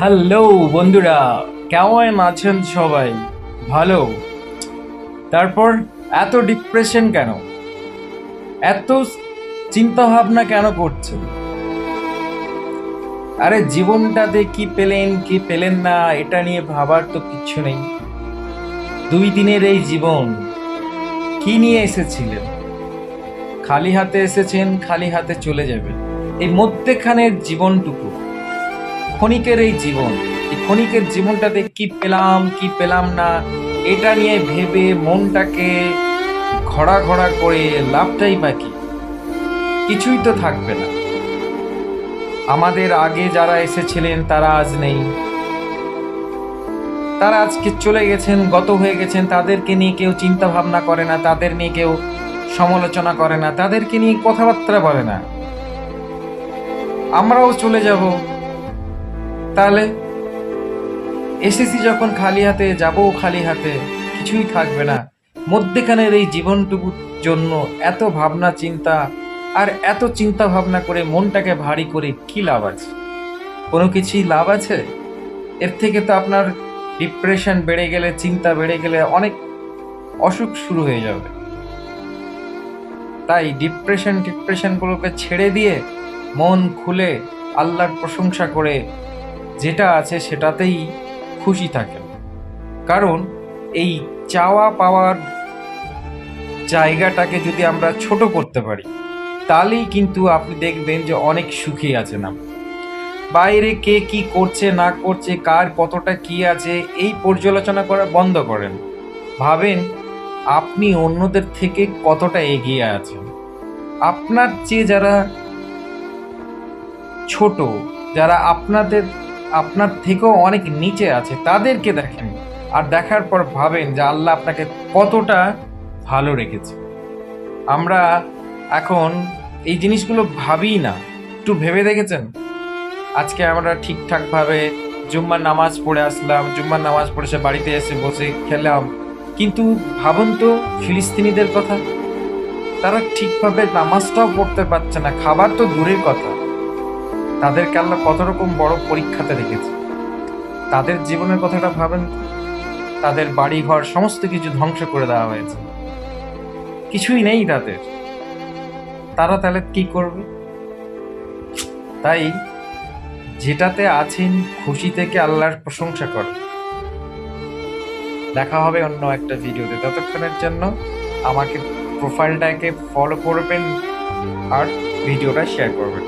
Hello বন্ধুরা, কেমন আছেন সবাই? ভালো? তারপর এত ডিপ্রেশন কেন? এত চিন্তা ভাবনা কেন করছেন? আরে জীবনটাতে কি পেলেন কি পেলেন না এটা নিয়ে ভাবার তো কিচ্ছু নেই। 2 দিনের এই জীবন, কি নিয়ে এসেছিলেন? খালি হাতে এসেছেন, খালি হাতে চলে যাবেন। এই মধ্যেখানের জীবনটুকু, ক্ষণিকের এই জীবন, এই ক্ষণিকের জীবনটাতে কি পেলাম কি পেলাম না এটা নিয়ে ভেবে মনটাকে ঘোরা ঘোরা করে লাভটাই বা কি? কিছুই তো থাকবে না। আমাদের আগে যারা এসেছিলেন তারা আজ নেই, তারা আজকে চলে গেছেন, গত হয়ে গেছেন। তাদেরকে নিয়ে কেউ চিন্তা ভাবনা করে না, তাদের নিয়ে কেউ সমালোচনা করে না, তাদেরকে নিয়ে কথাবার্তা বলে না। আমরাও চলে যাব, তাহলে এসেছি যখন খালি হাতে, যাবো খালি হাতে, কিছুই থাকবে না। মধ্যেখানের এই জীবনটুকুর জন্য এত ভাবনা চিন্তা, আর এত চিন্তা ভাবনা করে মনটাকে ভারী করে কি লাভ আছে? কোনো কিছুই লাভ আছে? এর থেকে তো আপনার ডিপ্রেশন বেড়ে গেলে, চিন্তা বেড়ে গেলে অনেক অসুখ শুরু হয়ে যাবে। তাই ডিপ্রেশনগুলোকে ছেড়ে দিয়ে মন খুলে আল্লাহর প্রশংসা করে যেটা আছে সেটাতেই খুশি থাকেন। কারণ এই চাওয়া পাওয়ার জায়গাটাকে যদি আমরা ছোট করতে পারি, তাহলেই কিন্তু আপনি দেখবেন যে অনেক সুখী আছেন আপনি। বাইরে কে কি করছে না করছে, কার কতটা কি আছে, এই পর্যালোচনা করা বন্ধ করেন। ভাবেন আপনি অন্যদের থেকে কতটা এগিয়ে আছেন। আপনার চেয়ে যারা ছোট, যারা আপনার থেকেও অনেক নিচে আছে, তাদেরকে দেখেন। আর দেখার পর ভাবেন যে আল্লাহ আপনাকে কতটা ভালো রেখেছে। আমরা এখন এই জিনিসগুলো ভাবি না। একটু ভেবে দেখেছেন? আজকে আমরা ঠিকঠাকভাবে জুম্মার নামাজ পড়ে আসলাম, জুম্মার নামাজ পড়ে সে বাড়িতে এসে বসে খেলাম, কিন্তু ভাবুন তো ফিলিস্তিনিদের কথা। তারা ঠিকভাবে নামাজটাও পড়তে পারছে না, খাবার তো দূরের কথা। তাদেরকে আল্লাহ কত রকম বড় পরীক্ষাতে রেখেছে। তাদের জীবনের কথাটা ভাবেন। তাদের বাড়ি ঘর সমস্ত কিছু ধ্বংস করে দেওয়া হয়েছে, কিছুই নেই তাদের। তারা তাহলে কি করবে? তাই যেটাতে আছেন খুশি থেকে আল্লাহর প্রশংসা করেন। দেখা হবে অন্য একটা ভিডিওতে। ততক্ষণের জন্য আমাকে প্রোফাইলটাকে ফলো করবেন আর ভিডিওটা শেয়ার করবেন।